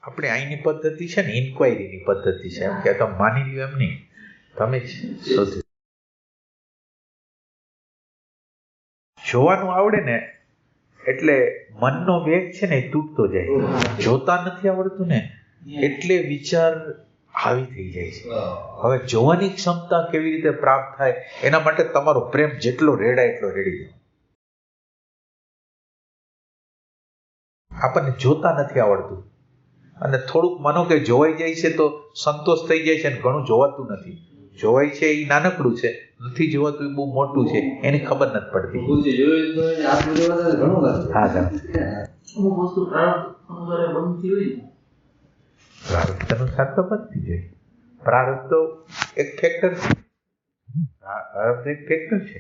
આપણે અહીંની પદ્ધતિ છે ને ઇન્ક્વાયરીની પદ્ધતિ છે, એમ કે તમે માની લ્યો એમ નહીં, તમે શોધી જોવાનું આવડે ને એટલે મનનો વેગ છે ને એ તૂટતો જાય. જોતા નથી આવડતું ને એટલે વિચાર હાવી થઈ જાય છે. હવે જોવાની ક્ષમતા કેવી રીતે પ્રાપ્ત થાય એના માટે તમારો પ્રેમ જેટલો રેડાય એટલો રેડી દો. આપણને જોતા નથી આવડતું અને થોડુંક માનો કે જોવાઈ જાય છે તો સંતોષ થઈ જાય છે ને ઘણું જોવાતું નથી. જોવાય છે એ નાનકડું છે, નથી જોવાતું એ બહુ મોટું છે, એની ખબર નથી પડતી. પ્રારબ્ધ અનુસાર તો બનતી જાય. પ્રારબ્ધ તો એક ફેક્ટર છે, પ્રારબ્ધ એક ફેક્ટર છે,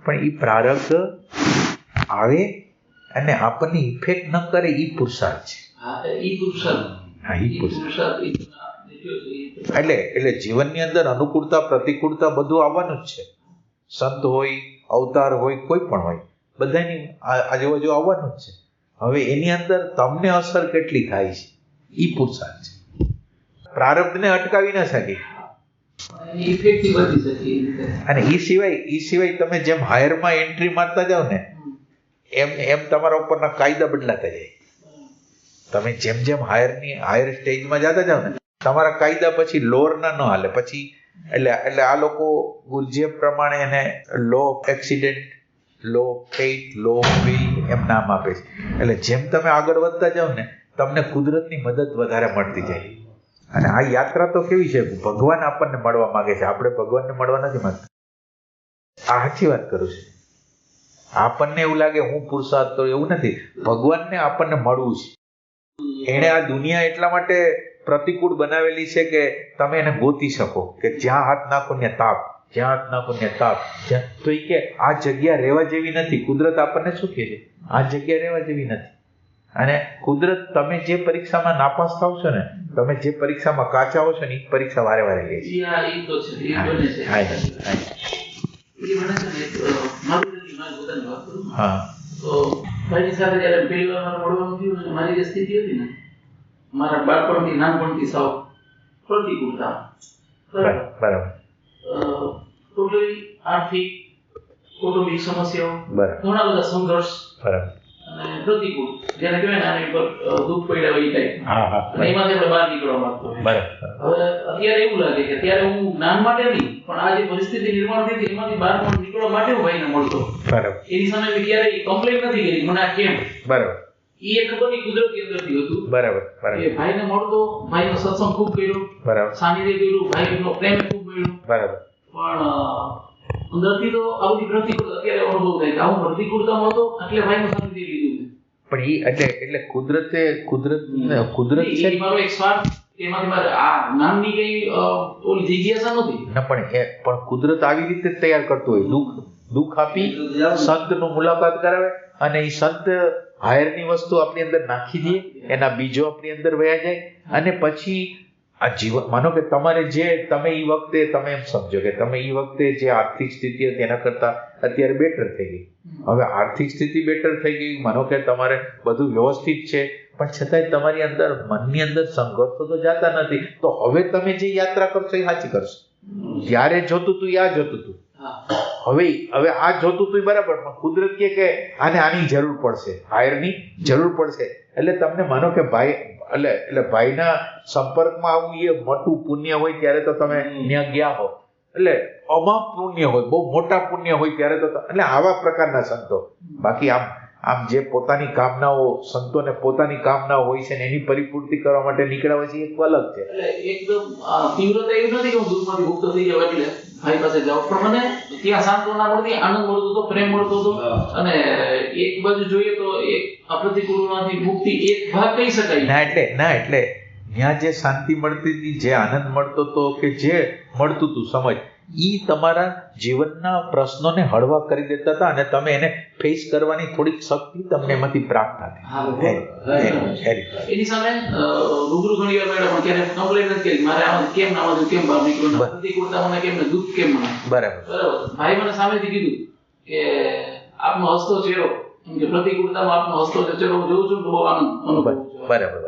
પણ એ પ્રારબ્ધ આવે અને આપણને ઇફેક્ટ ન કરે એ પુરુષાર્થ છે. એટલે જીવનની અંદર અનુકૂળતા પ્રતિકૂળતા બધું આવવાનું જ છે. સંત હોય, અવતાર હોય, કોઈ પણ હોય, બધાની આજુબાજુ આવવાનું જ છે. હવે એની અંદર તમને અસર કેટલી થાય છે એ પુરુષાર્થ છે. પ્રારબ્ધને અટકાવી ન શકે અને એ સિવાય તમે જેમ હાયરમાં એન્ટ્રી મારતા જાઓ ને એમ તમારા ઉપરના કાયદા બદલાતા જાય. તમે જેમ હાયર સ્ટેજમાં જતા જાઓ ને તમારા કાયદા પછી લોરના ન હાલે. પછી એટલે આ લોકો જે પ્રમાણે એને law of accident, law of fate, law of will એમ નામ આપે છે. એટલે જેમ તમે આગળ વધતા જાઓ ને તમને કુદરતની મદદ વધારે મળતી જાય. અને આ યાત્રા તો કેવી છે, ભગવાન આપણને મળવા માંગે છે, આપણે ભગવાનને મળવા નથી માંગતા. આ સાચી વાત કરું છું. આપણને એવું લાગે હું પુરુષાર્થ કરું, એવું નથી. ભગવાનને આપણને મળવું છે. એણે આ દુનિયા એટલા માટે પ્રતિકૂળ બનાવેલી છે કે તમે એને ગોતી શકો, કે જ્યાં હાથ નાખો ને તાપ, જ્યાં હાથ નાખો ને તાપ. તો એ કે આ જગ્યા રહેવા જેવી નથી. કુદરત આપણને શું કહે છે, આ જગ્યા રહેવા જેવી નથી. અને કુદરત તમે જે પરીક્ષામાં નાપાસ થાવ છો ને, તમે જે પરીક્ષામાં કાચા હો છો ને એ પરીક્ષા વારે વારે લે છે. હા તો ભાઈની સાથે જ્યારે પહેલી વાર મારે મળવાનું થયું ને, મારી જે સ્થિતિ હતી ને, મારા બાળપણથી નાનપણથી સાવ પ્રતિકૂળતા, બરાબર, ટોટલી આર્થિક કૌટુંબિક સમસ્યાઓ, ઘણા બધા સંઘર્ષ અને પ્રતિકૂળ જેને કહેવાય ને આની પર દુઃખ પડ્યા હોય એ ટાઈપ, એમાંથી આપણે બહાર નીકળવા માંગતો હોય. હવે અત્યારે એવું લાગે કે ત્યારે હું જ્ઞાન માટે નહીં પણ આ જે પરિસ્થિતિ નિર્માણ થઈ હતી એમાંથી બહાર નીકળવા માટે હું ભાઈને મળતો. એની સામે મેં ક્યારેય કમ્પ્લેન નથી કરી મને આ કેમ. બરાબર. એ ખબર નહીં કુદરતી અંદરથી હતું. બરાબર. એ ભાઈને મળતો, ભાઈનો સત્સંગ ખૂબ કર્યો, બરાબર, સાનિધ્ય કર્યું, ભાઈનો પ્રેમ ખૂબ મળ્યો, બરાબર. પણ અંદરથી તો આ બધી પ્રતિકૂળતા અત્યારે અનુભવ થાય કે આવું પ્રતિકૂળતામાં હતો એટલે ભાઈનું સાનિધ્ય લીધું. પણ એટલે કુદરત છે મારો એક સ્વાર્થ, એમાંથી મારે આ જ્ઞાનની કઈ ઓલી જિજ્ઞાસા નથી. પણ કુદરત આવી રીતે તૈયાર કરતો હોય, દુઃખ આપી સંતનું મુલાકાત કરાવે અને એ સંત હાયરની વસ્તુ આપણી અંદર નાખી દે, એના બીજો આપણી અંદર વયા જાય અને પછી આ જીવન માનો કે તમારે જે તમે એ વખતે તમે એમ સમજો કે તમે એ વખતે જે આર્થિક સ્થિતિ હતી એના કરતા અત્યારે બેટર થઈ ગઈ. હવે આર્થિક સ્થિતિ બેટર થઈ ગઈ, માનો કે તમારે બધું વ્યવસ્થિત છે, પણ છતાંય તમારી અંદર મનની અંદર સંઘર્ષો તો જતા નથી. તો હવે તમે જે યાત્રા કરશો એ સાચી કરશો. જ્યારે જોતું તું આ જોતું તું, હવે આ જોતું તું બરાબર, પણ કુદરત કે આને આની જરૂર પડશે, હાયરની જરૂર પડશે. એટલે તમને માનો કે ભાઈ એટલે ભાઈના સંપર્કમાં આવવું એ મોટું પુણ્ય હોય ત્યારે તો તમે ત્યાં ગયા હો. એટલે અમાપ પુણ્ય હોય, બહુ મોટા પુણ્ય હોય ત્યારે તો એટલે આવા પ્રકારના સંતો. બાકી આમ જે પોતાની કામનાઓ, સંતોને પોતાની કામનાઓ હોય છે ને એની પરિપૂર્તિ કરવા માટે નીકળ્યા હોય છે, એક અલગ છે. એટલે એકદમ તીવ્રતા એવી નથી કે હું દુઃખમાંથી મુક્ત થઈ જાવ એટલે ભાઈ પાસે જાવ, પણ મને ત્યાં સાંત્વના મળતી, આનંદ મળતો હતો, પ્રેમ મળતો હતો. અને એક બાજુ જોઈએ તો એક અપ્રતિકૂળમાંથી મુક્તિ એક ભાગ કહી શકાય. એટલે ત્યાં જે શાંતિ મળતી હતી, જે આનંદ મળતો હતો, કે જે મળતું હતું સમજ, ઈ તમારા જીવનના પ્રશ્નોને હળવા કરી દેતા હતા અને તમે એને ફેસ કરવાની થોડીક શક્તિ તમને એમાંથી પ્રાપ્ત થતી. એની સામે રૂબરૂ ઘણી વાર મેડમ ક્યારે કમ્પ્લેન નથી કરી મારે આમાં કેમ ના આમાં કેમ બહાર નીકળવું, પ્રતિકૂળતા મને કેમ ને દુઃખ કેમ મને. બરાબર. ભાઈ મને સામેથી કીધું કે આપનો હસતો ચહેરો, કે પ્રતિકૂળતામાં આપનો હસતો ચહેરો જોઉં છું તો બહુ આનંદ અનુભવ. બરાબર.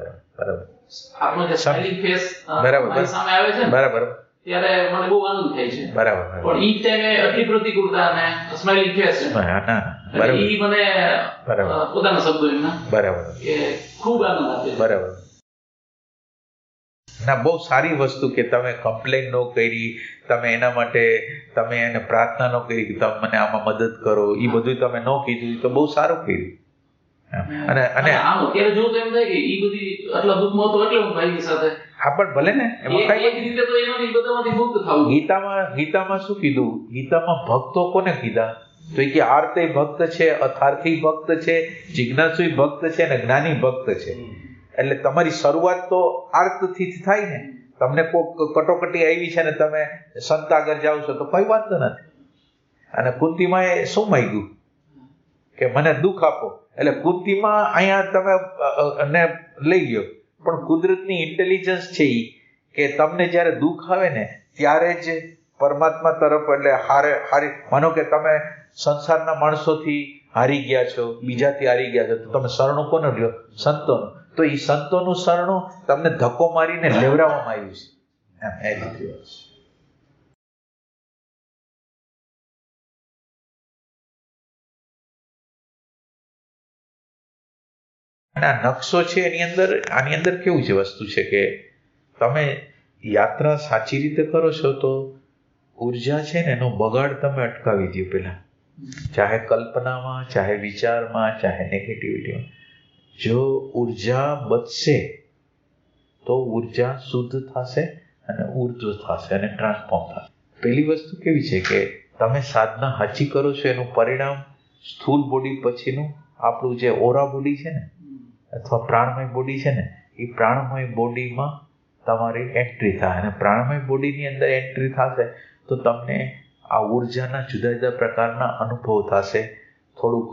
આપણો જે સ્માઇલિંગ ફેસ બરાબર મારી સામે આવે છે ને, બરાબર, ત્યારે મને બહુ આનંદ થાય છે. બરાબર, પણ ઈ ટાઈમે આટલી પ્રતિકૂળતા અને સ્માઇલિંગ ફેસ છે, બરાબર, ઈ મને પોતાના શબ્દો એમના બરાબર કે ખૂબ આનંદ આપે. બરાબર. ના, બહુ સારી વસ્તુ કે તમે કમ્પ્લેન ન કરી, તમે એના માટે તમે એને પ્રાર્થના ન કરી કે તમે મને આમાં મદદ કરો, એ બધું તમે ન કીધું, તો બહુ સારું કર્યું. અને અને આમ અત્યારે જો તો એમ થાય કે ઈ બધી આટલા દુઃખમાં હતો એટલે હું ભાઈની સાથે. હા, પણ ભલે ને, એમાં એક રીતે તો એમાંથી બધામાંથી મુક્ત થવું. ગીતામાં શું કીધું? ગીતામાં ભક્તો કોને કીધા? તો એ કે આર્તે ભક્ત છે, અથાર્થી ભક્ત છે, જિજ્ઞાસુ ભક્ત છે અને જ્ઞાની ભક્ત છે. એટલે તમારી શરૂઆત તો આર્તથી જ થાય ને. તમને કોઈ કટોકટી આવી છે ને તમે સંત આગળ જાઓ છો તો કોઈ વાંધો નથી. અને કુંતીમાં એ શું માંગ્યું કે મને દુઃખ આપો, એટલે કુંતીમાં અહીંયા તમે ને લઈ લ્યો. પણ કુદરતની ઇન્ટેલિજન્સ છે એ કે તમને જ્યારે દુઃખ આવે ને ત્યારે જ પરમાત્મા તરફ, એટલે હારી માનો કે તમે સંસારના માણસોથી હારી ગયા છો, બીજાથી હારી ગયા છો, તો તમે શરણું કોને લ્યો? સંતોનું. તો એ સંતોનું શરણું તમને ધક્કો મારીને લેવડાવવામાં આવ્યું છે એમ એ રીતે. અને આ નકશો છે આની અંદર કેવું છે વસ્તુ છે કે તમે યાત્રા સાચી રીતે કરો છો તો ઉર્જા છે ને એનો બગાડ તમે અટકાવી દો પહેલા, ચાહે કલ્પનામાં, ચાહે વિચારમાં, ચાહે નેગેટિવિટીમાં. જો ઉર્જા બચશે તો ઉર્જા શુદ્ધ થશે અને ઉર્ધ્વ થશે અને ટ્રાન્સફોર્મ થશે. પહેલી વસ્તુ કેવી છે કે તમે સાધના સાચી કરો છો એનું પરિણામ સ્થૂળ બોડી પછીનું આપણું જે ઓરા બોડી છે ને અથવા પ્રાણમય બોડી છે ને, એ પ્રાણમય બોડીમાં તમારી એન્ટ્રી થાય. અને પ્રાણમય બોડીની અંદર એન્ટ્રી થશે તો તમને આ ઉર્જાના જુદા જુદા પ્રકારના અનુભવ થશે. થોડુંક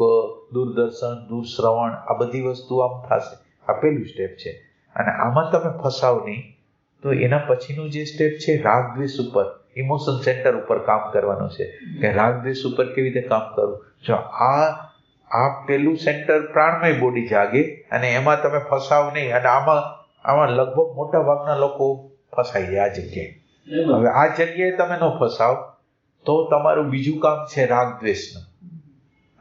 દૂરદર્શન, દૂરશ્રવણ, આ બધી વસ્તુ આમ થશે. આ પહેલું સ્ટેપ છે. અને આમાં તમે ફસાવ નહીં તો એના પછીનું જે સ્ટેપ છે રાગ દ્વેષ ઉપર, ઇમોશન સેન્ટર ઉપર કામ કરવાનું છે કે રાગ દ્વેષ ઉપર કેવી રીતે કામ કરવું. જો આ પેલું સેન્ટર પ્રાણમય બોડી જાગે અને એમાં તમે ફસાવ નહીં. અને આમાં લગભગ મોટા ભાગના લોકો ફસાઈ જાય આ જગ્યાએ. હવે આ જગ્યાએ તમે ન ફસાવ તો તમારું બીજું કામ છે રાગ દ્વેષનું.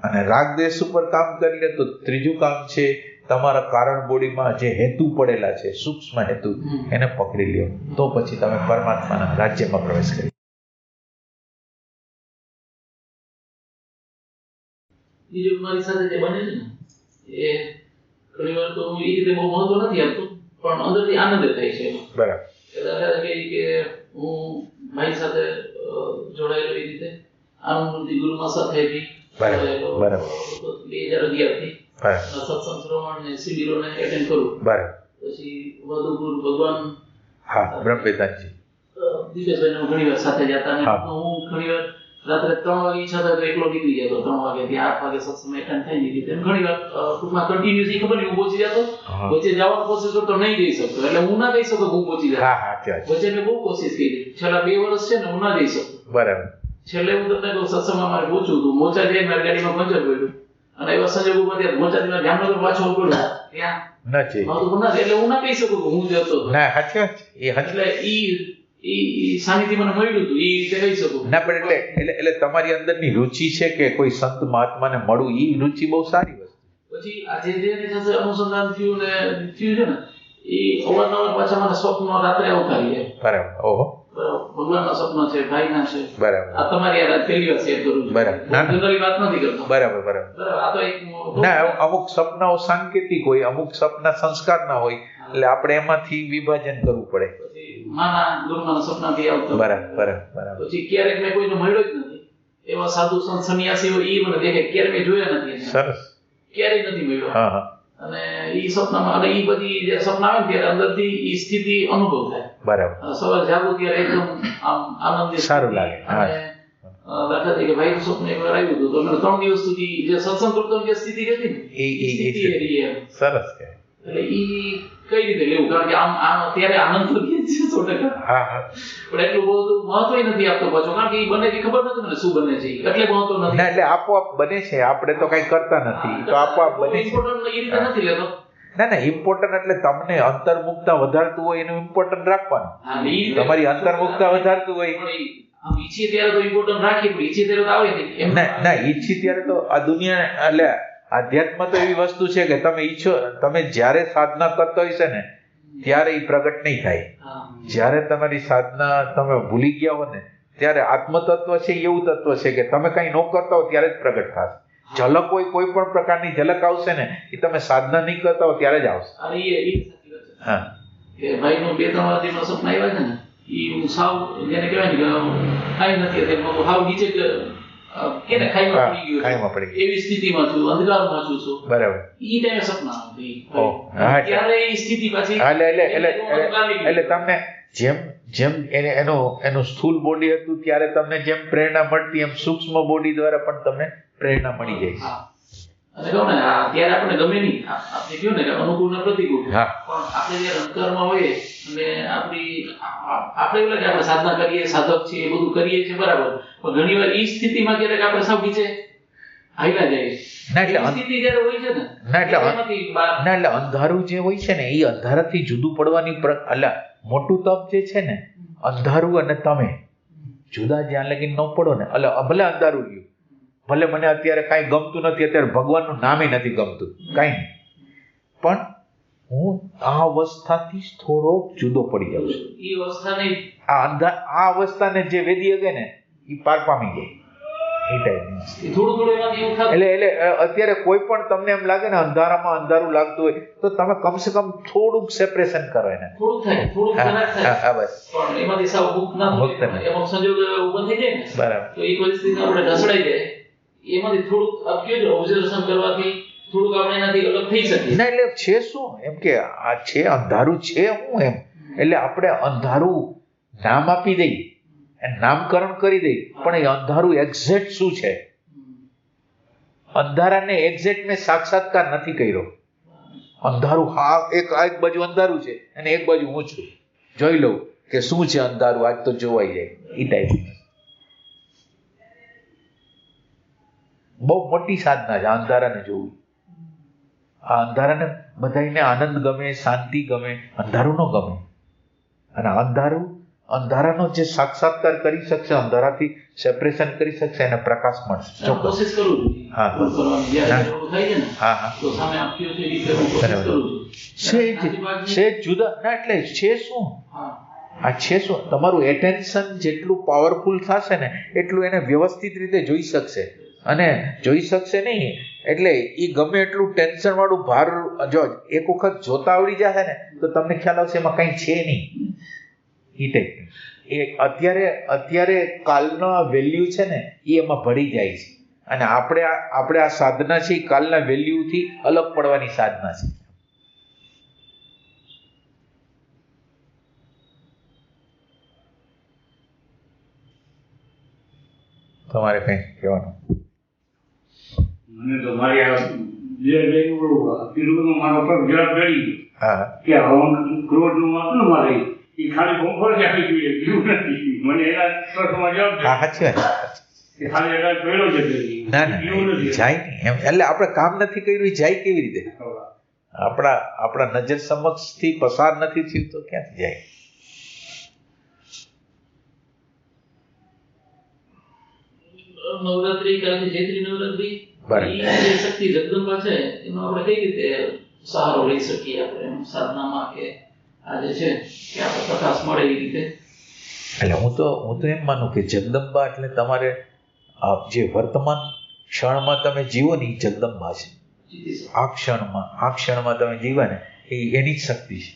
અને રાગ દ્વેષ ઉપર કામ કરી લે તો ત્રીજું કામ છે તમારા કારણ બોડીમાં જે હેતુ પડેલા છે, સૂક્ષ્મ હેતુ, એને પકડી લ્યો. તો પછી તમે પરમાત્માના રાજ્યમાં પ્રવેશ કરી. બીજું મારી સાથે જે બને છે ને એ ઘણી વાર તો હું એ રીતે બહુ મહત્વ નથી આપતું, પણ અંદરથી આનંદ થાય છે. બરાબર. કે હું મારી સાથે જોડાયેલો એ રીતે આનંદ મૂર્તિ ગુરુમાં સાથે બી બરાબર 2011 થી સત્સંગ શ્રવણ ને શિબિરોને એટેન્ડ કરું. બરાબર. પછી વધુપુર ભગવાન બ્રહ્મવેદાંતજી દિપેશભાઈ હું ઘણી વાર સાથે જતા ને હું ઘણી વાર રાત્રે 3 વાગે ઈચ્છા થાય તો એકલો નીકળી જતો. 3 વાગે થી 8 વાગે સત્સંગ એટેન્ડ થાય ને રીતે ઘણી વાર ટૂંકમાં કન્ટિન્યુઅસલી ખબર નહીં હું પહોંચી જતો, વચ્ચે જવાનો કોશિશ કરતો નહીં જઈ શકતો. એટલે હું ના કહી શકું હું પહોંચી જતો. વચ્ચે મેં બહુ કોશિશ કરી. છેલ્લા 2 વર્ષ છે ને હું ના જઈ શકતો. બરાબર. છેલ્લે હું તમને કહું સત્સંગમાં મારે પહોંચ્યું હતું, મોચા જઈને મારી ગાડીમાં પંચર પડ્યું અને એવા સંજોગોમાં ત્યાં મોચાથી જામનગર પાછો પડ્યો ત્યાં નથી. એટલે હું ના કહી શકું કે હું જતો ના. સાચી વાત છે. એટલે ઈ સાનિધ્ય મને મળ્યું હતું, ઈ રીતે કહી શકું ના. પણ એટલે તમારી અંદરની રુચિ છે કે કોઈ સંત મહાત્માને મળવું, ઈ રુચિ બહુ સારી વસ્તુ. પછી આજે જેની સાથે અનુસંધાન થયું છે ને એ અવારનવાર પાછા મને સ્વપ્ન રાત્રે આવતા રહે. બરાબર. ઓહો. ભગવાનના સપના છે, ભાઈના છે. બરાબર. આ તમારી યાર પહેલી વાર શેર કરું છું. બરાબર. જનરલી વાત નથી કરતો. બરાબર. આ તો એક ના, અમુક સપનાઓ સાંકેતિક હોય, અમુક સપના સંસ્કારના હોય, એટલે આપણે એમાંથી વિભાજન કરવું પડે. માના ગુરુના સપના કે આવતો. બરાબર. પછી ક્યારેક મેં કોઈને મળ્યો જ નથી. એવા સાધુ સંત સંન્યાસીઓ ઈ મને દેખે, ક્યારે મેં જોયા નથી. સરસ. ક્યારેય નથી મળ્યો. હા. અને ઈ સપનામાં અને ઈ બધી જે સપના આવે ને ત્યારે અંદરથી ઈ સ્થિતિ અનુભવ થાય. બરાબર. સવારે જાગું ત્યારે એકદમ આમ આનંદિત સારું લાગે. અને દાખલા તરીકે ભાઈ સ્વપ્ન એક વાર આવ્યું હતું તો મને 3 દિવસ સુધી જે સત્સંગ કરતો જે સ્થિતિ હતી ને એ સ્થિતિ સરસ કે એટલે ઈ કઈ રીતે લેવું, કારણ કે આમ ત્યારે આનંદ તો કે છે 100%. પણ એટલું બહુ મહત્વ નથી આપતો પાછો, કારણ કે ઈ બને કે ખબર નથી મને શું બને છે એટલે મહત્વ નથી. ના, એટલે આપોઆપ બને છે, આપણે તો કઈ કરતા નથી તો આપોઆપ બને છે. ઇમ્પોર્ટન્ટ એ રીતે નથી લેતો. ના ઇમ્પોર્ટન્ટ એટલે તમને અંતર્મુખતા વધારતું હોય એનું ઇમ્પોર્ટન્ટ રાખવાનું. તમારી અંતર્મુખતા વધારતું હોય ઈચ્છીએ ત્યારે તો ઇમ્પોર્ટન્ટ રાખીએ, પણ ઈચ્છીએ ત્યારે તો આવે નહીં. ના ઈચ્છી ત્યારે તો આ દુનિયા એટલે આધ્યાત્મ તો એવી વસ્તુ છે કે તમે ઈચ્છો, તમે જ્યારે સાધના કરતો હોય છે ને ત્યારે એ પ્રગટ નહીં થાય. જ્યારે તમારી સાધના તમે ભૂલી ગયા હો ને ત્યારે આત્મતત્વ છે એવું તત્વ છે કે તમે કઈ ન કરતા હો ત્યારે જ પ્રગટ થશે. ઝલક હોય, કોઈ પણ પ્રકારની ઝલક આવશે ને એ તમે સાધના નહીં કરતા હો ત્યારે જ આવશે. હા કે ભાઈનો 2-3 દિવસનો સપના આવ્યા છે ને એ હું સાવ જેને કહેવાય ને કે કાંઈ નથી અત્યારે સાવ નીચે કેને ખાઈમાં પડી ગયો એવી સ્થિતિમાં છું, અંધકારમાં છું. બરાબર. ઈ ટાઈમે સપના આવતી ત્યારે એ સ્થિતિ પાછી એટલે તમને જેમ એનું સ્થૂળ બોડી હતું ત્યારે તમને જેમ પ્રેરણા મળતી એમ સૂક્ષ્મ બોડી દ્વારા પણ તમને પ્રેરણા મળી જાય. અને કહું ને ત્યારે આપણે ગમે નહીં, આપણે કહ્યું ને કે અનુકૂળ ને પ્રતિકૂળ, પણ આપણે જયારે અંતરમાં હોઈએ અને આપણે એવું લાગે આપણે સાધના કરીએ, સાધક છીએ, એ બધું કરીએ છીએ બરાબર, પણ ઘણી વાર એ સ્થિતિમાં ક્યારેક આપણે સૌ નીચે હાલ્યા જઈએ. સ્થિતિ જયારે હોય છે ને એટલે અંધારું જે હોય છે ને એ અંધારાથી જુદું પડવાની એટલે મોટું તપ જે છે ને, અંધારું અને તમે જુદા જ્યાં લગી ન પડો ને, એટલે ભલે અંધારું ગયું, ભલે મને અત્યારે કાંઈ ગમતું નથી, અત્યારે ભગવાનનું નામે નથી ગમતું, કાંઈ નહીં, પણ હું આ અવસ્થાથી થોડો જુદો પડી જાઉં છું. આ અવસ્થાને જે વેદી હગે ને એ પાર પામી જાય એ ટાઈપની. એટલે અત્યારે કોઈ પણ તમને એમ લાગે ને અંધારામાં અંધારું લાગતું હોય તો તમે કમસે કમ થોડુંક સેપરેશન કરો એને. એમાંથી થોડુંક ઓબ્ઝર્વેશન કરવાથી થોડુંક આપણે એનાથી અલગ થઈ શકીએ. ના એટલે છે શું એમ કે આ છે અંધારું છે હું એમ, એટલે આપણે અંધારું નામ આપી દઈએ, નામકરણ કરી દઈએ, પણ એ અંધારું એક્ઝેક્ટ શું છે? અંધારાને એક્ઝેક્ટ મેં સાક્ષાત્કાર નથી કર્યો. અંધારું હા એક બાજુ અંધારું છે અને એક બાજુ હું છું, જોઈ લઉં કે શું છે અંધારું, આજ તો જોવાઈ જાય એ ટાઈપ. બહુ મોટી સાધના છે અંધારાને જોવું. આ અંધારાને બધાને આનંદ ગમે, શાંતિ ગમે, અંધારું ન ગમે. અને અંધારાનો જે સાક્ષાત્કાર કરી શકશે, અંધારાથી સેપરેશન કરી શકશે, એને પ્રકાશ મળશે. ચોક્કસ. છે જુદા ના એટલે છે શું? આ છે શું? તમારું એટેન્શન જેટલું પાવરફુલ થશે ને એટલું એને વ્યવસ્થિત રીતે જોઈ શકશે. અને જોઈ શકશે નહીં એટલે એ ગમે એટલું ટેન્શન વાળું ભાર, જો એક વખત જોતા આવડી જશે ને તો તમને ખ્યાલ આવશે એમાં કંઈ છે નહીં એ ટાઈપ. એ અત્યારે કાલનો આ વેલ્યુ છે ને એ એમાં ભળી જાય છે, અને આપણે આ સાધના છે એ કાલના વેલ્યુથી અલગ પડવાની સાધના છે. તમારે કંઈ કહેવાનું? મને તો મારી આ પીલું મારો પર જવાબદારી કે હવા ક્રોધનું માપનું મારે એ ખાલી બમ્ફર જ આપી જોઈએ, પીલું નથી. મને એના પ્રશ્નમાં જવાબ ખાલી એના પહેલો જ ના જાય નહીં એમ. એટલે આપણે કામ નથી કર્યું એ જાય કેવી રીતે? આપણા નજર સમક્ષથી પસાર નથી થયું તો ક્યાંથી જાય? નવરાત્રી કારણ કે ચૈત્રી નવરાત્રી એ શક્તિ જગદંબા છે એનો આપણે કઈ રીતે સહારો લઈ શકીએ આપણે સાધનામાં, કે આજે છે કે આપણે પ્રકાશ મળે એ રીતે? એટલે હું તો એમ માનું કે જગદંબા એટલે તમારે જે વર્તમાન ક્ષણમાં તમે જીવો ને એ જગદંબા છે. આ ક્ષણમાં તમે જીવા ને એની જ શક્તિ છે.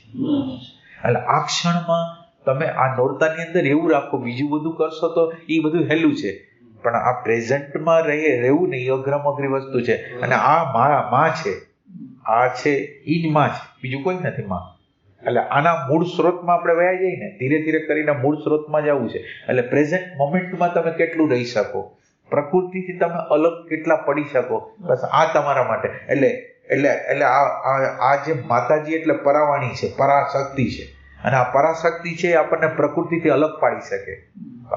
એટલે આ ક્ષણમાં તમે આ નોરતાની અંદર એવું રાખો, બીજું બધું કરશો તો એ બધું હેલું છે, પણ આ પ્રેઝન્ટમાં રહેવું ને એ અઘરામઘરી વસ્તુ છે. અને આ માં છે, આ છે એ જ માં છે, બીજું કોઈ નથી માં. એટલે આના મૂળ સ્ત્રોતમાં આપણે વયા જઈએ ને, ધીરે ધીરે કરીને મૂળ સ્ત્રોતમાં જવું છે. એટલે પ્રેઝન્ટ મોમેન્ટમાં તમે કેટલું રહી શકો, પ્રકૃતિથી તમે અલગ કેટલા પડી શકો, બસ આ તમારા માટે. એટલે આ જે માતાજી એટલે પરાવાણી છે, પરાશક્તિ છે, અને આ પરાશક્તિ છે એ આપણને પ્રકૃતિથી અલગ પાડી શકે.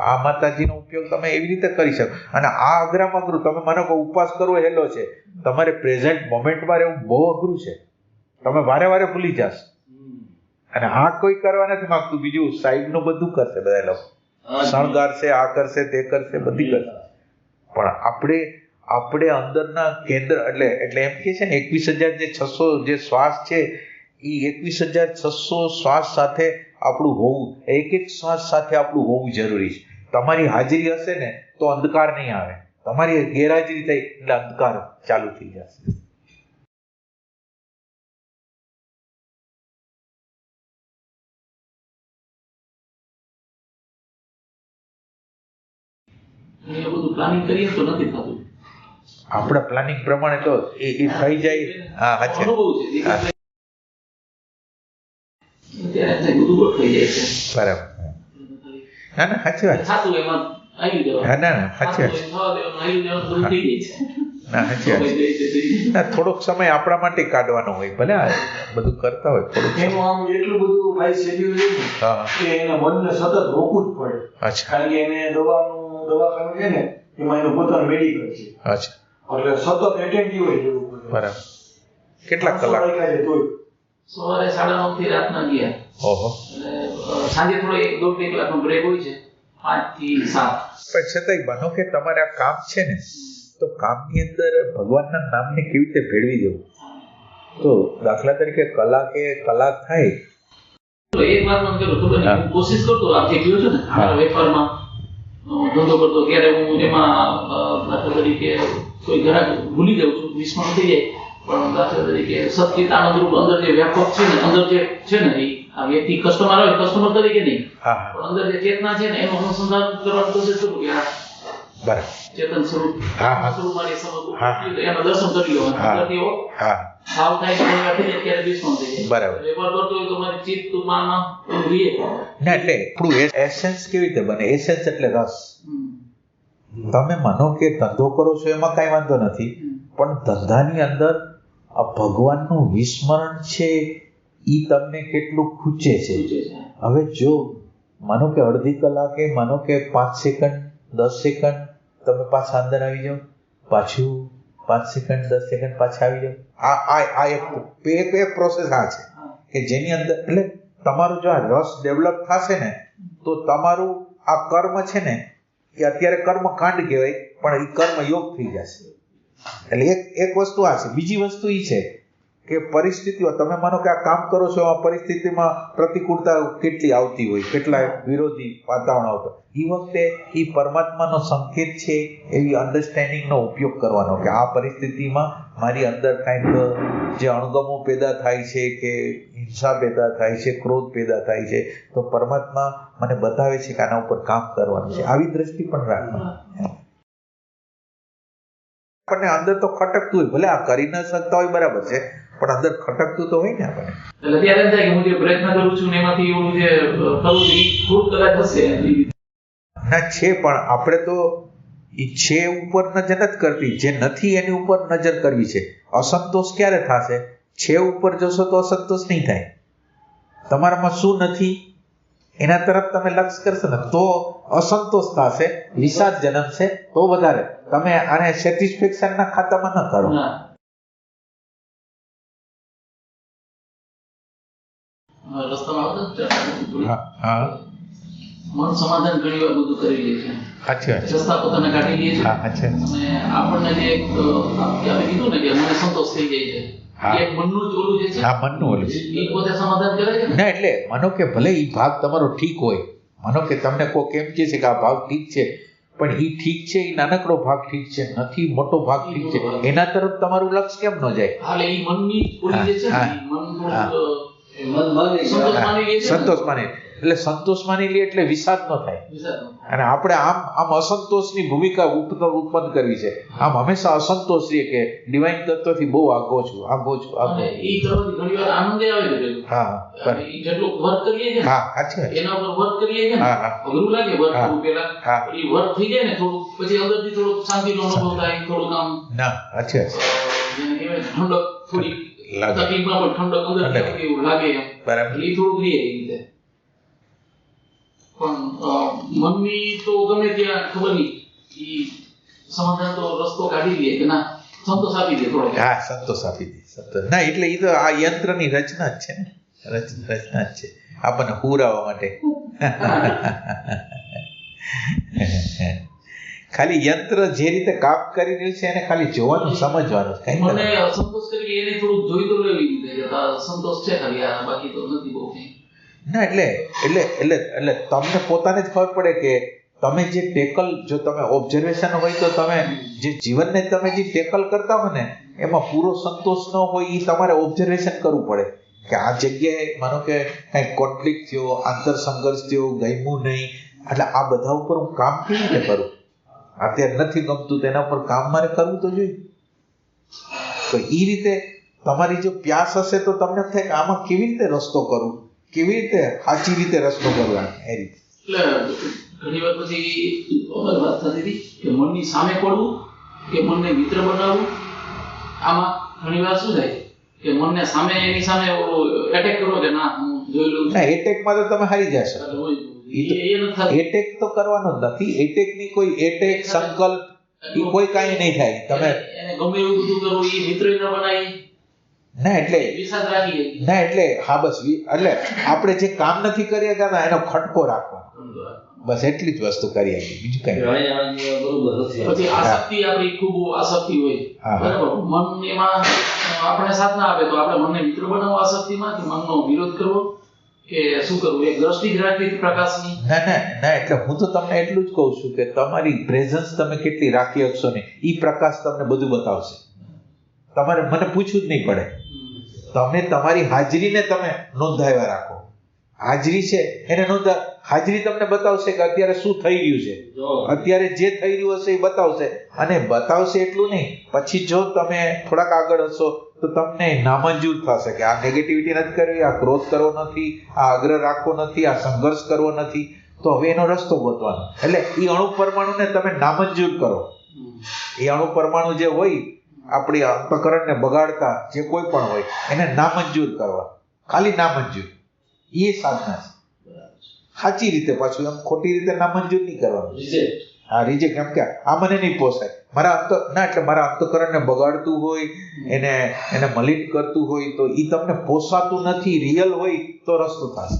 આ માતાજીનો ઉપયોગ તમે એવી રીતે કરી શકો. અને આ અઘરામાં અઘરું તમે માનો કે ઉપવાસ કરવો હેલો છે, તમારે પ્રેઝન્ટ મોમેન્ટમાં રહેવું બહુ અઘરું છે. તમે વારે વારે ભૂલી જશો. અને આ કોઈ કરવા નથી માંગતું, બીજું સાઈડનું બધું કરશે બધા લોકો, શણગારશે, આ કરશે, તે કરશે, બધી કરશે. પણ આપણે અંદરના કેન્દ્ર એટલે એમ કે છે ને 21,600 જે શ્વાસ છે એ 21,600 શ્વાસ સાથે આપણું હોવું, એક શ્વાસ સાથે આપણું હોવું જરૂરી છે. તમારી હાજરી હશે ને તો અંધકાર નહીં આવે, તમારી ગેરહાજરી થઈ એટલે અંધકાર ચાલુ થઈ જશે. આપણા પ્લાનિંગ પ્રમાણે તો એ થઈ જાય. હા સાચે બરાબર. ના ના સાચી વાત. ના ના સાચી વાત. ના સાચી વાત. ના થોડોક સમય આપણા માટે કાઢવાનો હોય, ભલે બધું કરતા હોય થોડુંક. એનું આમ એટલું બધું ભાઈ શેડ્યુલ કે એના મનને સતત રોકવું જ પડે. કારણ કે એને દવાખાનું છે ને એમાં એનું પોતાનું મેડિકલ છે. અચ્છા. એટલે સતત એટેન્ટિવ હોય જવું પડે. બરાબર. કેટલા કલાક? સવારે 9:30 થી રાતના 11. ઓહો. એટલે સાંજે થોડો 1-2 કલાકનો બ્રેક હોય છે, 5 થી 7. પણ છતાંય માનો કે તમારે આ કામ છે ને, તો કામની અંદર ભગવાનના નામને કેવી રીતે ભેળવી દેવું? તો દાખલા તરીકે કલાક થાય તો એક વાર મને કરું ખબર નહીં, કોશિશ કરતો આપણે ગયો છે ને મારા વેપારમાં ધંધો કરતો ત્યારે હું એમાં દાખલા તરીકે કોઈ ગ્રાહક ભૂલી જાઉં છું, વિસ્મરણ થઈ જાય. પણ દાખલા તરીકે સચિત આનંદરૂપ અંદર જે વ્યાપક છે ને, અંદર જે છે ને એ આ વ્યક્તિ કસ્ટમર આવે, કસ્ટમર તરીકે નહીં, પણ અંદર જે ચેતના છે ને એનું અનુસંધાન કરવાનું કોશિશ કરું કે આ બરાબર ચેતન સ્વરૂપ સ્વરૂપમાં સમજ એના દર્શન કરી લો. અંદરથી ભાવ થાય તો ઘણી વાર થઈ જાય ત્યારે વિસ્મરણ થઈ જાય. બરાબર. વેપાર કરતો હોય તો મારી ચિત્ત તુમામાં રીએ ના, એટલે આપણું એસેન્સ કેવી રીતે બને? એસેન્સ એટલે રસ. તમે માનો કે ધંધો કરો છો એમાં કાંઈ વાંધો નથી, પણ ધંધાની અંદર આ ભગવાનનું વિસ્મરણ છે એ તમને કેટલું ખૂચે છે. હવે જો માનો કે અડધી કલાકે, માનો કે 5 સેકન્ડ 10 સેકન્ડ તમે પાછા અંદર આવી જાઓ, પાછું 5 સેકન્ડ 10 સેકન્ડ પાછા આવી જાઓ. આ એક પ્રોસેસ આ છે કે જેની અંદર એટલે તમારું જો આ રસ ડેવલપ થશે ને તો તમારું આ કર્મ છે ને એ અત્યારે કર્મ કાંડ કહેવાય, પણ એ કર્મ યોગ થઈ જશે. એટલે એક વસ્તુ આ છે. બીજી વસ્તુ એ છે કે પરિસ્થિતિઓ, તમે માનો કે આ કામ કરો છો, આ પરિસ્થિતિમાં પ્રતિકૂળતા કેટલી આવતી હોય, કેટલા વિરોધી વાતાવરણ આવતો, એ વખતે એ પરમાત્માનો સંકેત છે એવી અન્ડરસ્ટેન્ડિંગનો ઉપયોગ કરવાનો કે આ પરિસ્થિતિમાં મારી અંદર કાંઈક જે અણગમો પેદા થાય છે કે હિંસા પેદા થાય છે, ક્રોધ પેદા થાય છે, તો પરમાત્મા મને બતાવે છે કે આના ઉપર કામ કરવાનું છે. આવી દ્રષ્ટિ પણ રાખવાની. આપણને અંદર તો ખટકતું હોય, ભલે આ કરી ન શકતા હોય બરાબર છે, પણ અંદર ખટકતું તો હોય ને આપણને. એટલે ત્યારે એમ થાય કે હું જે પ્રયત્ન કરું છું ને એમાંથી ઓલું જે કરું છું એ થોડું કદાચ હશે ના છે, પણ આપણે તો એ છે ઉપર નજર નથી કરતી, જે નથી એની ઉપર નજર કરવી છે. અસંતોષ ક્યારે થશે? છે ઉપર જશો તો અસંતોષ નહીં થાય. તમારામાં શું નથી એના તરફ તમે લક્ષ્ય કરશો ને તો અસંતોષ થશે, વિષાદ જન્મશે. તો વધારે તમે આને સેટિસ્ફેક્શનના ખાતામાં ન કરો. મન સમાધાન ઘણી વાર બધું કરી લે છે. સાચી વાત. સસ્તા પોતાને કાઢી લે છે. અને આપણને જે કીધું ને કે મને સંતોષ થઈ જાય છે, એક મનનું જ ઓલું જે છે, મનનું ઓલું એ પોતે સમાધાન કરે છે ના. એટલે માનો કે ભલે એ ભાગ તમારો ઠીક હોય, માનો કે તમને કોઈ કેમ કહે છે કે આ ભાગ ઠીક છે, પણ એ ઠીક છે, એ નાનકડો ભાગ ઠીક છે, નથી મોટો ભાગ ઠીક છે, એના તરફ તમારું લક્ષ્ય કેમ ન જાય? હાલે એ મનની ઓલી જે છે ને, સંતોષ માની એટલે સંતોષ માની લે એટલે વિષાદ ન થાય. અને આપણે આમ અસંતોષની ભૂમિકા ઉત્પન્ન કરવી છે. આમ હંમેશા અસંતોષ રહીએ કે ડિવાઇન તત્વથી બહુ આગો છું. એ કરવાથી ઘણી વાર આનંદ આવે છે. હા, જેટલું વર્ક કરીએ છીએ હા સાચી વાત. એના ઉપર વર્ક કરીએ છીએ ને, અઘરું લાગે વર્ક કરવું પેલા, એ વર્ક થઈ જાય ને થોડું, પછી અંદરથી થોડું શાંતિનો અનુભવ થાય, થોડું આમ ના સાચી વાત. ઠંડક થોડી તકલીફમાં પણ ઠંડક અંદર એવું લાગે એમ. બરાબર. એ થોડુંક રહે એ રીતે. પણ મનની તો ગમે ત્યાં ખબર નહીં, એ સમાધાન તો રસ્તો કાઢી લે કે ના સંતોષ આપી દે થોડો. હા, સંતોષ આપી દે. સંતોષ ના એટલે એ તો આ યંત્રની રચના જ છે ને, રચના જ છે આપણને હુરાવવા માટે. ખાલી યંત્ર જે રીતે કામ કરી રહ્યું છે એને ખાલી જોવાનું, સમજવાનું. મને સંતોષ કરી એને થોડું જોઈ તો લેવી રીતે સંતોષ છે ખાલી, આ બાકી તો નથી બહુ કંઈ. ના એટલે તમને પોતાને જ ખબર પડે કે તમે જે ટેકલ, જો તમે ઓબ્ઝર્વેશન હોય તો તમે જે જીવનને તમે જે ટેકલ કરતા હો ને એમાં પૂરો સંતોષ ન હોય એ તમારે ઓબ્ઝર્વેશન કરવું પડે કે આ જગ્યાએ માનો કે કંઈક કોન્ફ્લિક્ટ થયો, આંતર સંઘર્ષ થયો, ગમ્યું નહીં, એટલે આ બધા ઉપર હું કામ કેવી રીતે કરું? અત્યારે નથી ગમતું તેના પર કામ મારે કરવું તો જોઈએ. તો એ રીતે તમારી જો પ્યાસ હશે તો તમને થાય કે આમાં કેવી રીતે રસ્તો કરું, કેવી રીતે સાચી રીતે રસ્તો કરવાનો એ રીતે. ઘણી વાર પછી અમારી વાત થતી હતી કે મનની સામે પડવું કે મનને મિત્ર બનાવવું. આમાં ઘણી વાર શું થાય કે મનને સામે, એની સામે એટેક કરવો કે ના હું જોઈ લઉં. ના, એટેકમાં તો તમે હારી જશો. એટેક તો કરવાનો જ નથી. એટેકની કોઈ એટેક સંકલ્પ એ કોઈ કાંઈ નહીં થાય. તમે એને ગમે એવું બધું કરવું, એ મિત્ર ન બનાવી. ના એટલે હા બસ એટલે આપણે જે કામ નથી કરી શકતા એનો ખટકો રાખવાનો, બસ એટલી જ વસ્તુ કરી શકીએ, બીજું કઈ. પછી આસક્તિ આપણી ખૂબ આસક્તિ હોય, બરાબર, મન એમાં આપણે સાથ ના આપે તો આપણે મનને મિત્ર બનાવવો આસક્તિમાં કે મનનો વિરોધ કરવો કે શું કરવું? એક દ્રષ્ટિ જ રાખવી પ્રકાશની. ના એટલે હું તો તમને એટલું જ કહું છું કે તમારી પ્રેઝન્સ તમે કેટલી રાખી શકશો ને એ પ્રકાશ તમને બધું બતાવશે. તમારે મને પૂછવું જ નહીં પડે. તમે તમારી હાજરીને તમે નોંધાવ્યા રાખો. હાજરી છે એને હાજરી તમને બતાવશે કે અત્યારે શું થઈ રહ્યું છે, અત્યારે જે થઈ રહ્યું હશે એ બતાવશે. અને બતાવશે એટલું નહીં, પછી જો તમે થોડાક આગળ હશો તો તમને નામંજૂર થશે કે આ નેગેટિવિટી નથી કરવી, આ ક્રોધ કરવો નથી, આ આગ્રહ રાખવો નથી, આ સંઘર્ષ કરવો નથી. તો હવે એનો રસ્તો ગોતવાનો. એટલે એ અણુ પરમાણુને તમે નામંજૂર કરો. એ અણુ પરમાણુ જે હોય આપણી અંતઃકરણને બગાડતા જે કોઈ પણ હોય એને નામંજૂર કરવા, ખાલી નામંજૂર. એ સાધના છે સાચી રીતે. પાછું એમ ખોટી રીતે નામંજૂર નહીં કરવાનું. હા, રિજેક્ટ. એમ કે આ મને નહીં પોસાય, મારા એટલે મારા અંતઃકરણને બગાડતું હોય, એને મલિન કરતું હોય તો એ તમને પોસાતું નથી, રિયલ હોય તો રસ્તો થશે.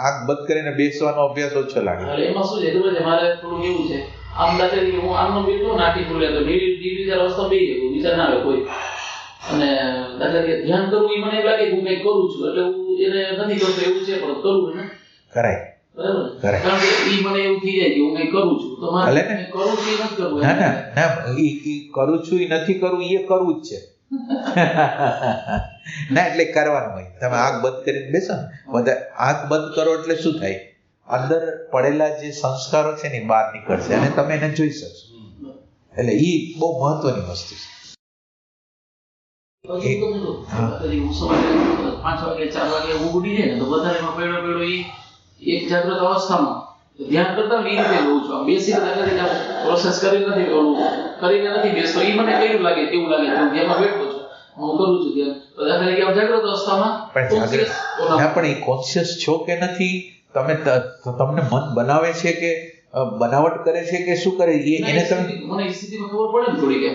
આંખ બંધ કરીને બેસવાનો અભ્યાસ ઓછો લાગે. એમાં શું છે ખબર છે, મારે થોડું એવું છે, આમ દાખલા તરીકે હું આમનો બેઠો નાટી ખુલે તો વિચાર અવસ્થા બે વિચાર ના આવે કોઈ. અને દાખલા તરીકે ધ્યાન કરવું એ મને એમ લાગે કે હું કંઈક કરું છું, એટલે હું એને નથી કરતો એવું છે પણ કરું ને કરાય. બરાબર, કારણ કે એ મને એવું થઈ જાય કે હું કંઈક કરું છું તો મારે કરું છું એ નથી કરવું. ના ઈ કરું છું એ નથી કરવું, એ કરવું જ છે. ના એટલે કરવાનું હોય. તમે આંખ બંધ કરીને બેસો ને, બધા આંખ બંધ કરો એટલે શું થાય, અંદર પડેલા જે સંસ્કારો છે ને બહાર નીકળશે અને તમે એને જોઈ શકશો. એટલે ઈ બહુ મહત્વની વસ્તુ છે. 5 વાગે 4 વાગે ઊંઘ ઉડી જાય ને તો વધારેમાં પેડો એક જાગૃત અવસ્થામાં ધ્યાન કરતા એ રીતે રહું છું. બેસી પ્રોસેસ કરીને નથી બેસતો. એ મને કેવું લાગે એવું લાગે હું ધ્યાનમાં બેઠો છું, હું કરું છું ધ્યાન. દાખલા તરીકે જાગૃત અવસ્થામાં પણ એ કોન્શિયસ છો કે નથી, તમને મન બનાવે છે કે બનાવટ કરે છે કે શું કરે એને તમે મને એ સ્થિતિમાં ખબર પડે ને થોડી કે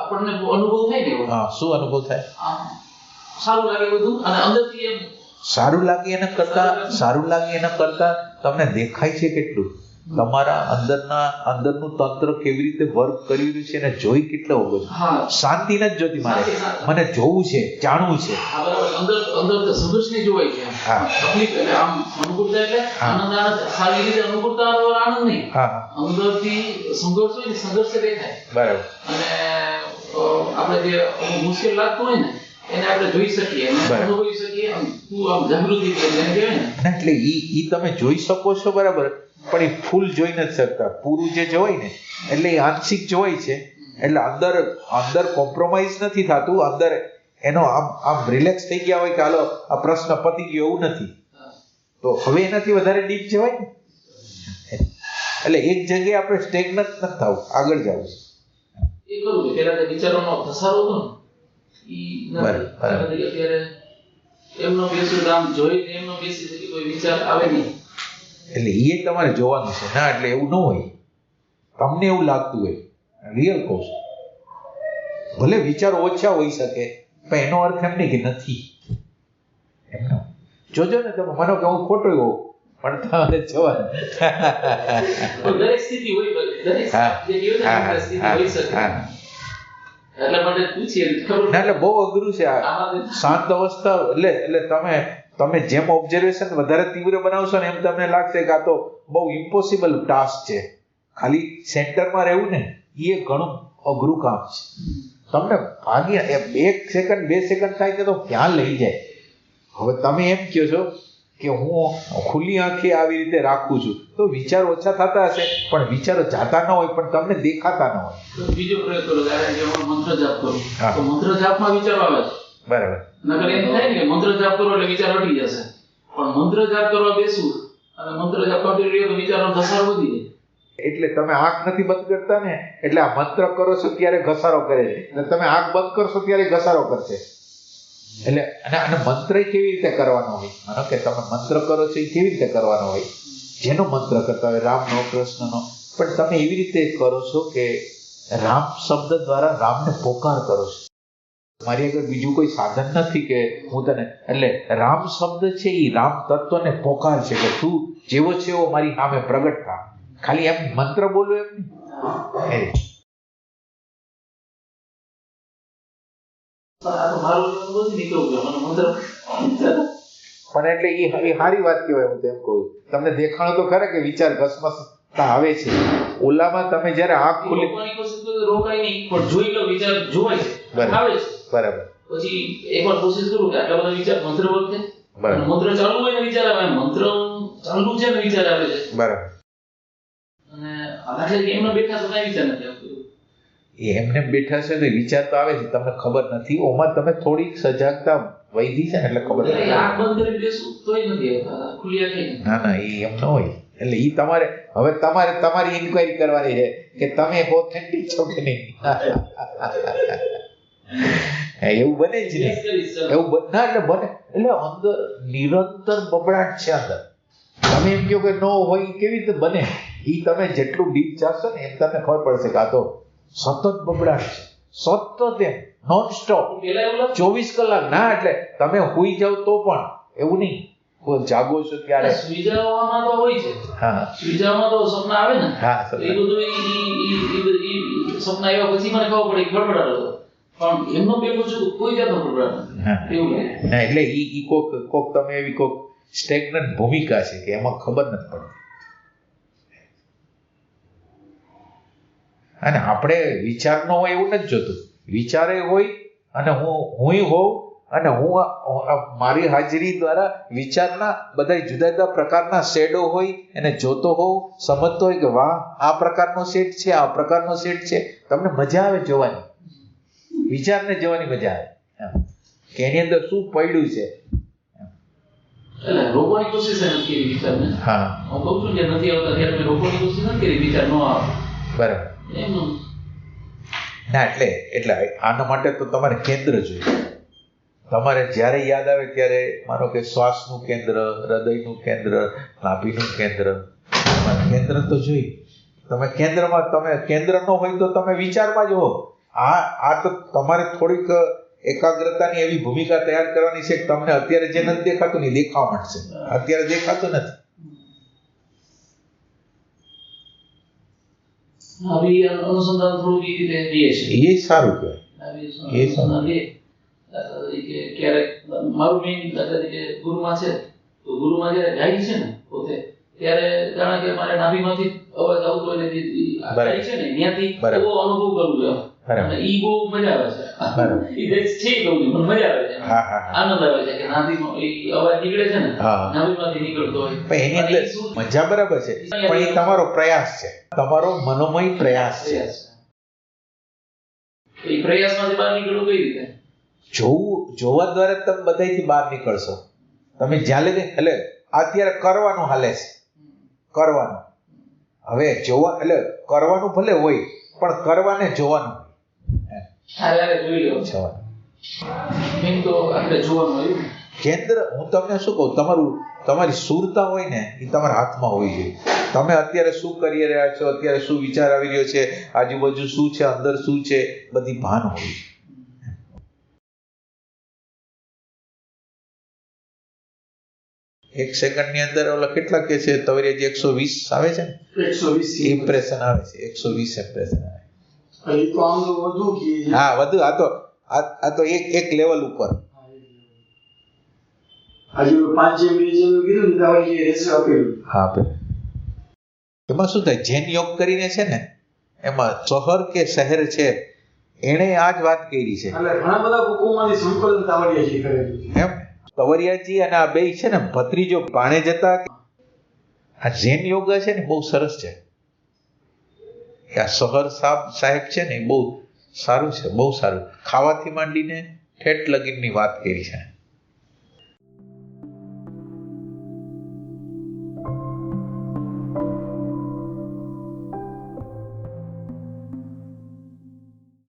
આપણને અનુભવ થાય ને. હા, શું અનુભવ થાય? સારું લાગે બધું અને અંદરથી એમ સારું લાગે એના કરતા તમને દેખાય છે કેટલું, તમારા અંદરનું તંત્ર કેવી રીતે વર્ક કરી રહ્યું છે એને જોઈ કેટલો હોવો છે. શાંતિ નથી જોતી મારે, મને જોવું છે, જાણવું છે. અંદર સંઘર્ષને જોવાય છે. તકલીફ એટલે આમ અનુકૂળતા એટલે આનંદ સારી રીતે અનુકૂળતા આનંદ નહીં, અંદરથી સંઘર્ષ હોય ને સંઘર્ષ દેખાય. બરાબર. અને આપણે જે મુશ્કેલ લાગતું હોય ને એને આપણે જોઈ શકીએ, અનુભવી શકીએ. આમ જાગૃતિ કહેવાય ને, એટલે ઈ તમે જોઈ શકો છો, બરાબર, પણ એ ફૂલ જોઈ નથી શકતા. પૂરું જે જોવાય ને એટલે એ આંશિક જોવાય છે. એટલે અંદર કોમ્પ્રોમાઇઝ નથી થતું, અંદર એનો આમ રિલેક્સ થઈ ગયા હોય કે હાલો આ પ્રશ્ન પતી ગયો, એવું નથી. તો હવે એનાથી વધારે ડીપ જવાય ને. એટલે એક જગ્યાએ આપણે સ્ટેગ્નન્ટ નથી થવું, આગળ જવું છે. એ કરું પેલા વિચારોનો ધસારો હતો ને અત્યારે એમનો બેસું આમ જોઈને એમનો બેસી કોઈ વિચાર આવે નહીં. એટલે એ તમારે જોવાનું છે. ના એટલે એવું ન હોય, તમને એવું લાગતું હોય, રિયલ કહું છું. ભલે વિચારો ઓછા હોઈ શકે પણ એનો અર્થ એમ નહીં કે નથી. એમનો જોજો ને તમે, માનો કે હું ખોટો હોઉં પણ તમારે જોવાનું. દરેક સ્થિતિ હોય, દરેક સ્થિતિ હોઈ શકે. એટલે મને પૂછીએ ખબર ના, એટલે બહુ અઘરું છે આ શાંત અવસ્થા. એટલે તમે જેમ ઓબ્ઝર્વેશન વધારે તીવ્ર બનાવશો ને એમ તમને લાગશે કે આ તો બહુ ઇમ્પોસિબલ ટાસ્ક છે. ખાલી સેન્ટરમાં રહેવું ને એ ઘણું અઘરું કામ છે. તમને ભાગી 1 સેકન્ડ 2 સેકન્ડ થાય કે તો ક્યાં લઈ જાય. હવે તમે એમ કહો છો કે હું ખુલ્લી આંખે આવી રીતે રાખું છું તો વિચાર ઓછા થતા હશે, પણ વિચારો જાતા ન હોય પણ તમને દેખાતા ન હોય. બીજો પ્રયોગ કરો, કારણ કે હું મંત્ર જાપ કરું તો મંત્ર જાપમાં વિચારો આવે છે. બરાબર. નકર એમ થાય ને કે મંત્ર જાપ કરો એટલે વિચાર હટી જશે, પણ મંત્ર જાપ કરવા બેસું અને મંત્ર જાપ કરતી રહ્યો તો વિચારનો ઘસારો વધી જાય. એટલે તમે આંખ નથી બંધ કરતા ને, એટલે આ મંત્ર કરો છો ત્યારે ઘસારો કરે છે, અને તમે આંખ બંધ કરશો ત્યારે ઘસારો કરશે. એટલે અને મંત્ર કેવી રીતે કરવાનો હોય? માનો કે તમે મંત્ર કરો છો એ કેવી રીતે કરવાનો હોય? જેનો મંત્ર કરતા હોય, રામનો, કૃષ્ણનો, પણ તમે એવી રીતે કરો છો કે રામ શબ્દ દ્વારા રામને પોકાર કરો છો. મારી આગળ બીજું કોઈ સાધન નથી કે હું તને, એટલે રામ શબ્દ છે એ રામ તત્વને પોકાર છે કે તું જેવો છે એવો મારી સામે પ્રગટ થા. ખાલી એમ મંત્ર બોલો એમ નહીં. પણ એટલે એ સારી વાત કહેવાય. હું તેમ કહું, તમને દેખાણું તો ખરા કે વિચાર ઘસમસતા આવે છે. ઓલામાં તમે જ્યારે આંખ ખુલી રોકાય નહીં, પણ જોઈ લો, વિચાર જોવાય આવે છે. બરાબર. પછી એકવાર કોશિશ કરું કે આટલા બધા વિચાર મંત્ર વખતે મંત્ર ચાલુ હોય ને વિચાર આવે, મંત્ર ચાલુ છે ને વિચાર આવે છે. બરાબર. અને આખરે એમને બેઠા તો કઈ વિચાર નથી આવતો. એમને બેઠા છે તો વિચાર તો આવે છે, તમને ખબર નથી. ઓમાં તમે થોડીક સજાગતા વૈધી છે ને એટલે ખબર નથી. આંખ બંધ કરી બેસું તોય નથી આવતા, ખુલ્લી આંખે. ના એ એમ ન હોય. એટલે એ તમારે હવે તમારી ઇન્ક્વાયરી કરવાની છે કે તમે ઓથેન્ટિક છો કે નહીં. એવું બને જ નહીં. એવું ના એટલે બને, એટલે અંદર નિરંતર બબડાટ છે અંદર. તમે એમ કહો કે ન હોય કેવી રીતે બને? એ તમે જેટલું ડીપ જાશો ને એમ તમને ખબર પડશે કે આ તો સતત બબડાટ છે, સતત એમ નોન સ્ટોપ 24 કલાક. ના એટલે તમે હુઈ જાવ તો પણ એવું નહીં, જાગો છો ત્યારે સુઈ જવામાં તો હોય છે. હા, સુઈ જવામાં તો સપના આવે ને. હા, એ બધું સપના આવ્યા પછી મને ખબર પડી ગડબડાટ હતો, પણ એમનો બેઠો છું કોઈ જાતનો ગડબડાટ નથી. એવું ના એટલે ઈ કોક તમે એવી કોક સ્ટેગ્નન્ટ ભૂમિકા છે કે એમાં ખબર નથી પડતી. અને આપણે વિચાર ન હોય એવું નથી જોતું, વિચારે હોય અને હું હોઉં અને હું મારી હાજરી દ્વારા વિચારના બધા જુદા જુદા પ્રકારના શેડો હોય એને જોતો હોઉં, સમજતો હોય કે વાહ આ પ્રકારનો શેડ છે, આ પ્રકારનો શેડ છે. તમને મજા આવે જોવાની, વિચારને જોવાની મજા આવે કે એની અંદર શું પડ્યું છે. એટલે રોકવાની કોશિશ નથી કરી વિચારને. હા, હું કહું છું કે નથી આવતા ત્યારે મેં રોકવાની કોશિશ નથી કરી, વિચાર ન આવે. બરાબર. એમનું ના એટલે આના માટે તો તમારે કેન્દ્ર જોઈએ. તમારે જ્યારે યાદ આવે ત્યારે માનો કે શ્વાસનું કેન્દ્ર, હૃદયનું કેન્દ્ર, નાભીનું કેન્દ્ર, કેન્દ્ર તો જોઈ. તમે કેન્દ્રમાં, તમે કેન્દ્ર ન હોય તો તમે વિચારમાં જ હો. આ તો તમારે થોડીક એકાગ્રતાની એવી ભૂમિકા તૈયાર કરવાની છે કે તમને અત્યારે જે નથી દેખાતું ને દેખાવા માંડશે. અત્યારે દેખાતું નથી. આવી અનુસંધાન થોડું એ રીતે લઈએ છે. એ સારું કહેવાય. એ સારું કે ક્યારેક મારું મેઇન દાદા કે ગુરુમાં છે, તો ગુરુમાં જયારે જાય છે ને પોતે ત્યારે જાણે કે મારે નાભીમાંથી અવાજ આવતો હોય ને જાય છે ને ત્યાંથી એવો અનુભવ કરું છું. અને ઈ બહુ મજા આવે છે. ઈ દેશ છે કહું છું, મને મજા આવે છે, આનંદ આવે છે કે નાભીમાં ઈ અવાજ નીકળે છે ને, નાભીમાંથી નીકળતો હોય. પણ એની અંદર મજા બરાબર છે, પણ એ તમારો પ્રયાસ છે, તમારો મનોમય પ્રયાસ છે. એ પ્રયાસમાંથી બહાર નીકળવું કઈ રીતે? જોવા દ્વારા તમે બધાથી બહાર નીકળશો. તમે જ્યાં લઈને એટલે અત્યારે કરવાનું હાલે છે, કરવાનું. હવે જોવા એટલે કરવાનું ભલે હોય પણ કરવાને જોવાનું જોઈ લો. મેં તો આપણે જોવાનું હોય કેન્દ્ર, હું તમને શું કહું, તમારી સુરતા હોય ને એ તમારા હાથમાં હોવી જોઈએ. તમે અત્યારે શું કરી રહ્યા છો, અત્યારે શું વિચાર આવી રહ્યો છે, આજુબાજુ શું છે, અંદર શું છે, બધી ભાન હોવી જોઈએ. એક સેકન્ડની અંદર ઓલા કેટલા કે છે તવરિયાજી 120 આવે છે ને, 120 ઇમ્પ્રેશન આવે છે, 120 ઇમ્પ્રેશન આવે. હા વધુ. આ તો એક લેવલ ઉપર. એમાં શું થાય, જૈન યોગ કરીને છે ને, એમાં શહર કે શહેર છે એને આ જ વાત કરી છે. એમ તવરિયાજી અને આ બે છે ને ભત્રીજો પાણે જતા. આ જૈન યોગ છે ને બહુ સરસ છે. આ શહર સાહેબ છે ને બહુ સારું છે, બહુ સારું. ખાવાથી માંડીને ઠેઠ લગીનની વાત કરી છે.